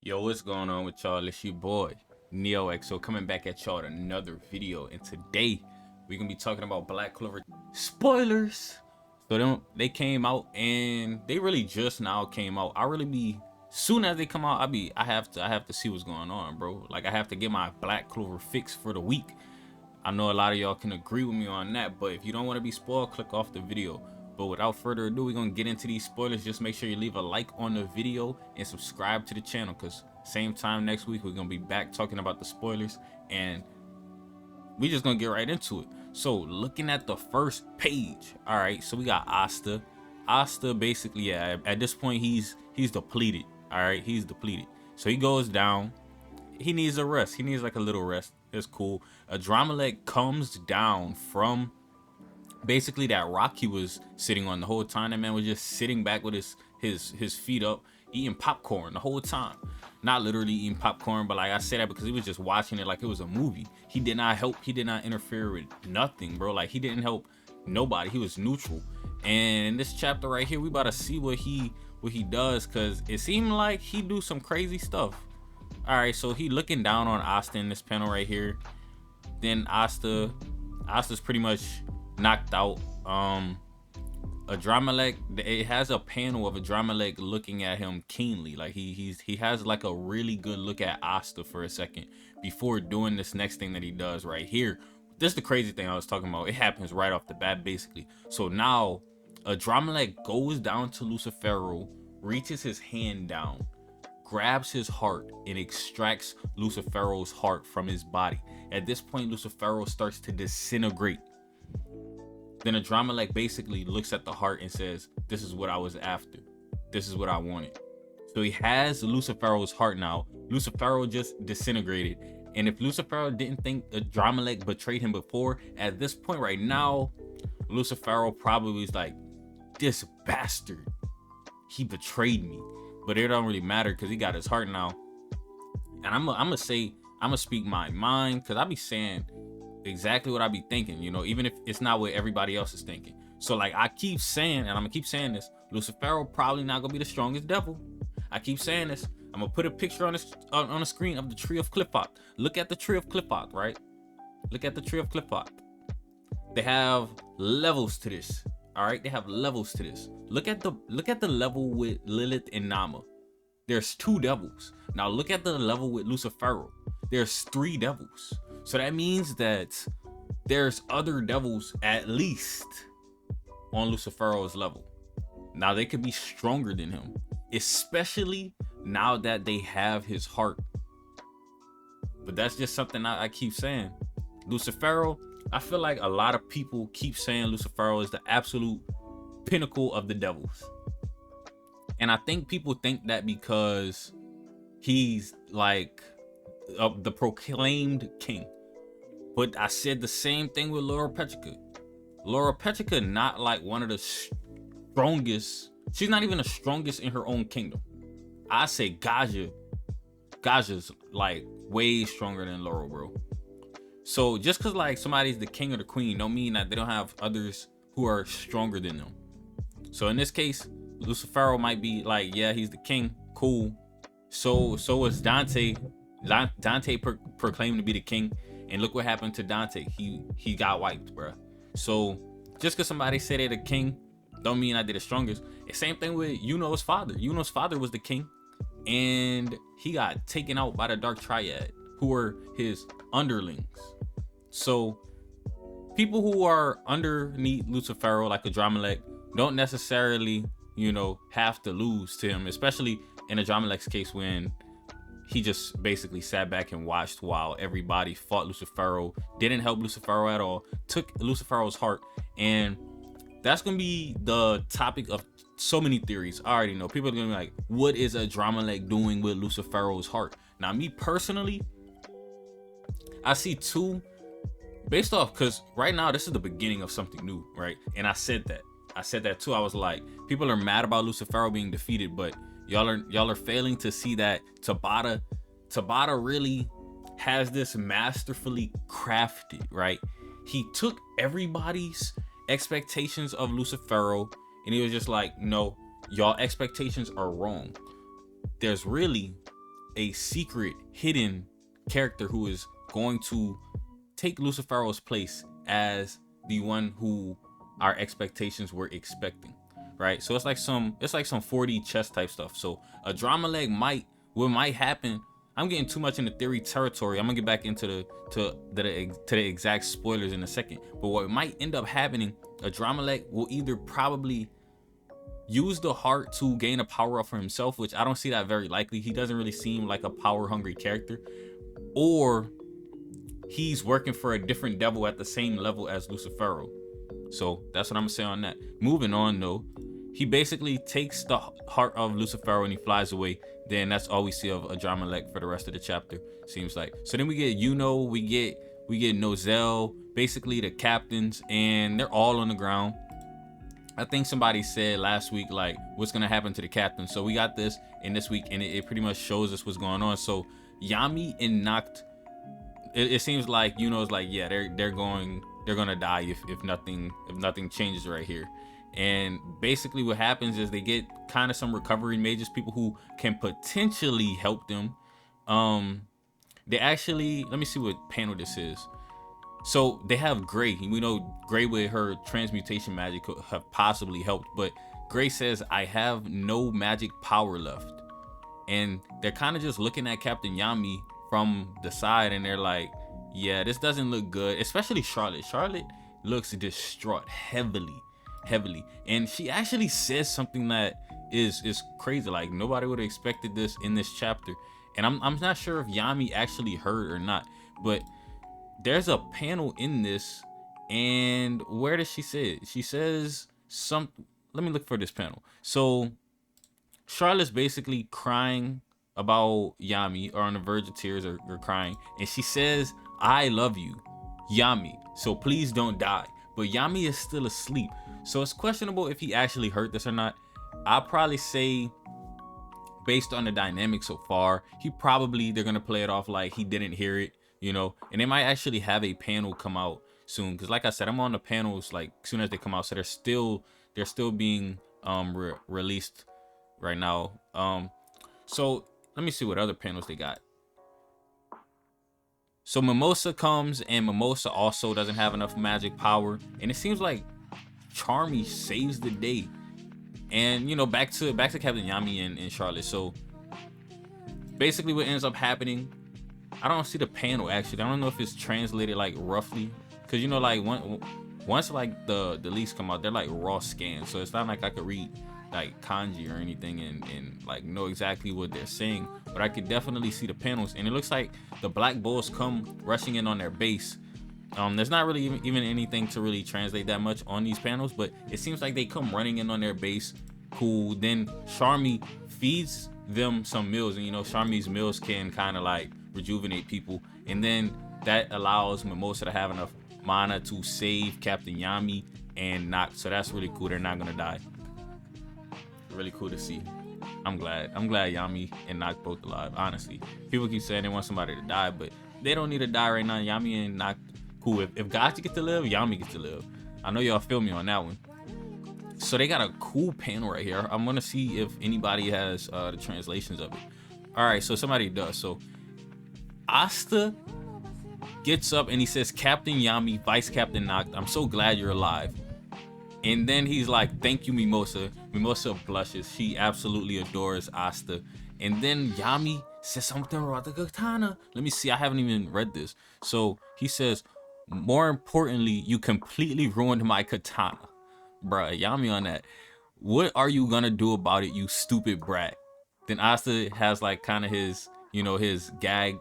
Yo, what's going on with y'all? It's your boy NeoXO coming back at y'all with another video, and today we're gonna be talking about Black Clover spoilers. So they came out, and they really just now came out. I really be soon as they come out, I have to see what's going on, bro. Like I have to get my Black Clover fix for the week. I know a lot of y'all can agree with me on that, but if you don't want to be spoiled, click off the video. But without further ado, we're gonna get into these spoilers. Just make sure you leave a like on the video and subscribe to the channel, because same time next week we're gonna be back talking about the spoilers, and we just gonna get right into it. So looking at the first page, all right, so we got Asta basically, yeah, at this point he's depleted. All right, he's depleted, so he goes down. He needs a rest. He needs like a little rest. It's cool. Adramalech comes down from basically that rock he was sitting on the whole time. That man was just sitting back with his feet up, eating popcorn the whole time. Not literally eating popcorn, but like I said that because he was just watching it like it was a movie. He did not help. He did not interfere with nothing, bro. Like he didn't help nobody. He was neutral. And in this chapter right here, we about to see what he does, because it seemed like he do some crazy stuff. All right, so he looking down on Asta in this panel right here. Then Asta's pretty much knocked out. Adramalech, it has a panel of Adramalech looking at him keenly. Like he has like a really good look at Asta for a second before doing this next thing that he does right here. This is the crazy thing I was talking about. It happens right off the bat basically. So now Adramalech goes down to Lucifero, reaches his hand down, grabs his heart, and extracts Lucifero's heart from his body. At this point, Lucifero starts to disintegrate. Then Adramalech basically looks at the heart and says, "This is what I was after. This is what I wanted." So he has Lucifero's heart now. Lucifero just disintegrated. And if Lucifero didn't think Adramalech betrayed him before, at this point right now, Lucifero probably was like, "This bastard, he betrayed me." But it don't really matter because he got his heart now. And I'm gonna speak my mind, because I be saying exactly what I be thinking, you know, even if it's not what everybody else is thinking. So like I keep saying, and I'm gonna keep saying this, Lucifero probably not gonna be the strongest devil. I keep saying this. I'm gonna put a picture on the screen of the tree of Clifford. Look at the tree of Clifford, right? Look at the tree of Clifford. They have levels to this. All right, they have levels to this. Look at the level with Lilith and Nama. There's 2 devils. Now look at the level with Lucifero. There's 3 devils. So that means that there's other devils at least on Lucifero's level. Now they could be stronger than him, especially now that they have his heart. But that's just something I keep saying. Lucifero, I feel like a lot of people keep saying Lucifero is the absolute pinnacle of the devils. And I think people think that because he's like the proclaimed king. But I said the same thing with Laura Petrica. Laura Petrica not like one of the strongest. She's not even the strongest in her own kingdom. I say Gaja's like way stronger than Laura, bro. So just because like somebody's the king or the queen don't mean that they don't have others who are stronger than them. So in this case, Lucifero might be like, yeah, he's the king, cool. So was Dante. Dante proclaimed to be the king, and look what happened to Dante. He got wiped, bro. So just because somebody said they're the king don't mean I did the strongest. The same thing with Yuno's father. Yuno's father was the king, and he got taken out by the Dark Triad, who were his underlings. So people who are underneath Lucifero, like Adramalech, don't necessarily, you know, have to lose to him, especially in Adramalech's case when he just basically sat back and watched while everybody fought Lucifero, didn't help Lucifero at all, took Lucifero's heart. And that's gonna be the topic of so many theories. I already know people are gonna be like, what is Adramalech doing with Lucifero's heart? Now me personally, I see 2 based off, because right now this is the beginning of something new, right? And I said that too. I was like, people are mad about Lucifero being defeated, but y'all are failing to see that Tabata really has this masterfully crafted, right? He took everybody's expectations of Lucifero and he was just like, no, y'all expectations are wrong. There's really a secret hidden character who is going to take Lucifero's place as the one who our expectations were expecting, right? So it's like some 4D chess type stuff. So Adramalech what might happen. I'm getting too much into theory territory. I'm gonna get back into the exact spoilers in a second. But what might end up happening, Adramalech will either probably use the heart to gain a power up for himself, which I don't see that very likely. He doesn't really seem like a power hungry character, or he's working for a different devil at the same level as Lucifero. So that's what I'm gonna say on that. Moving on though, he basically takes the heart of Lucifero and he flies away. Then that's all we see of Adramalech for the rest of the chapter, seems like. So then we get we get Nozel, basically the captains, and they're all on the ground. I think somebody said last week, like, what's gonna happen to the captain. So we got this in this week, and it pretty much shows us what's going on. So Yami and Nacht, it seems like it's like, yeah, they're gonna die if nothing changes right here. And basically what happens is they get kind of some recovery mages, people who can potentially help them. They actually, let me see what panel this is. So they have Grey. We know Grey with her transmutation magic could have possibly helped, but Grey says, I have no magic power left. And they're kind of just looking at Captain Yami from the side, and they're like, yeah, this doesn't look good. Especially Charlotte. Charlotte looks distraught heavily. And she actually says something that is crazy. Like, nobody would have expected this in this chapter. And I'm not sure if Yami actually heard or not, but there's a panel in this, and where does she say it? She says something. Let me look for this panel. So Charlotte's basically crying about Yami, or on the verge of tears, or crying, and she says, I love you, Yami, so please don't die. But Yami is still asleep, so it's questionable if he actually heard this or not. I'll probably say, based on the dynamic so far, they're gonna play it off like he didn't hear it, and they might actually have a panel come out soon, because like I said, I'm on the panels like soon as they come out, so they're still being released right now. So let me see what other panels they got. So Mimosa comes, and Mimosa also doesn't have enough magic power, and it seems like Charmy saves the day. And back to Captain Yami and Charlotte. So basically what ends up happening, I don't see the panel actually. I don't know if it's translated like roughly, because like once like the leaks come out, they're like raw scans, so it's not like I could read like kanji or anything and like know exactly what they're saying, but I could definitely see the panels, and it looks like the Black Bulls come rushing in on their base. There's not really even anything to really translate that much on these panels, but it seems like they come running in on their base. Cool. Then Charmy feeds them some meals, and Charmy's meals can kind of like rejuvenate people, and then that allows Mimosa to have enough mana to save Captain Yami and Nacht. So that's really cool. They're not gonna die. Really cool to see. I'm glad Yami and Nacht both alive. Honestly, people keep saying they want somebody to die, but they don't need to die right now. Yami and Nacht, cool. If Gachi gets to live, Yami gets to live. I know y'all feel me on that one. So they got a cool panel right here. I'm gonna see if anybody has the translations of it. All right, so somebody does. So Asta gets up and he says, Captain Yami, Vice Captain Nacht, I'm so glad you're alive. And then he's like, thank you, Mimosa. Mimosa blushes. She absolutely adores Asta. And then Yami says something about the katana. Let me see. I haven't even read this. So he says, more importantly, you completely ruined my katana. Bruh, Yami on that. What are you gonna do about it, you stupid brat? Then Asta has like kind of his, his gag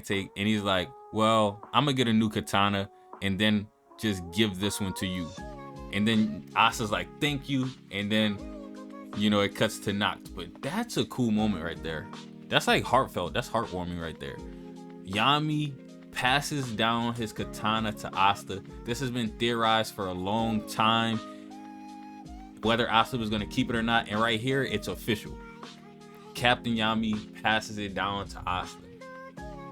take. And he's like, well, I'm gonna get a new katana and then just give this one to you. And then Asta's like, thank you. And then it cuts to Nacht. But that's a cool moment right there. That's like heartfelt. That's heartwarming right there. Yami passes down his katana to Asta. This has been theorized for a long time, whether Asta was going to keep it or not. And right here, it's official. Captain Yami passes it down to Asta.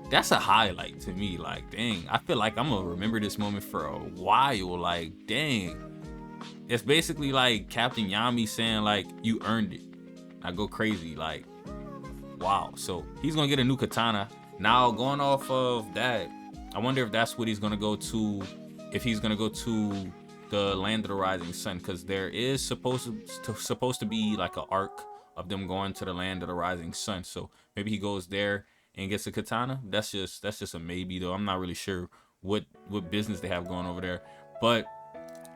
That's a highlight to me. Like, dang, I feel like I'm gonna remember this moment for a while. Like, dang, it's basically like Captain Yami saying like, you earned it. I go crazy. Like, Wow. So he's gonna get a new katana. Now going off of that, I wonder if that's what he's gonna go to, if he's gonna go to the land of the rising sun, because there is supposed to be like an arc of them going to the land of the rising sun. So maybe he goes there and gets a katana. That's just a maybe though. I'm not really sure what business they have going over there. But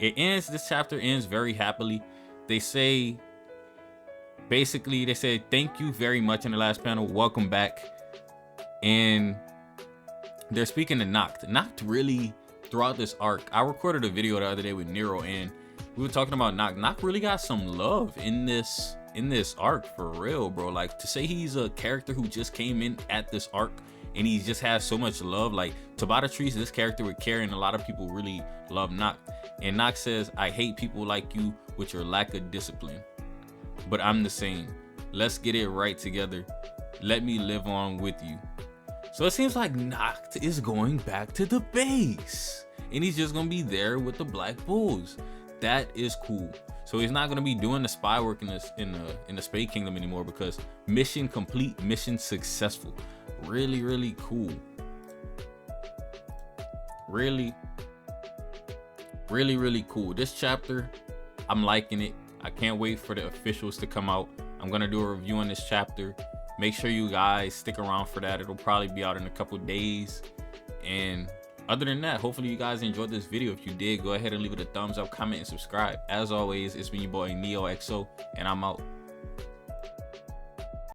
this chapter ends very happily. They say, basically they said thank you very much in the last panel, welcome back. And they're speaking to Noct. Noct really, throughout this arc, I recorded a video the other day with Nero and we were talking about Noct. Noct really got some love in this arc, for real, bro. Like, to say he's a character who just came in at this arc and he just has so much love. Like, Tabata treats this character with care, and a lot of people really love Noct. And Noct says, I hate people like you with your lack of discipline, but I'm the same. Let's get it right together. Let me live on with you. So it seems like Noct is going back to the base and he's just gonna be there with the Black Bulls. That is cool. So he's not gonna be doing the spy work in the Spade Kingdom anymore, because mission complete, mission successful. Really, really cool. Really, really, really cool. This chapter, I'm liking it. I can't wait for the officials to come out. I'm gonna do a review on this chapter. Make sure you guys stick around for that. It'll probably be out in a couple days. And other than that, hopefully you guys enjoyed this video. If you did, go ahead and leave it a thumbs up, comment, and subscribe. As always, it's been your boy NeoXO, and I'm out.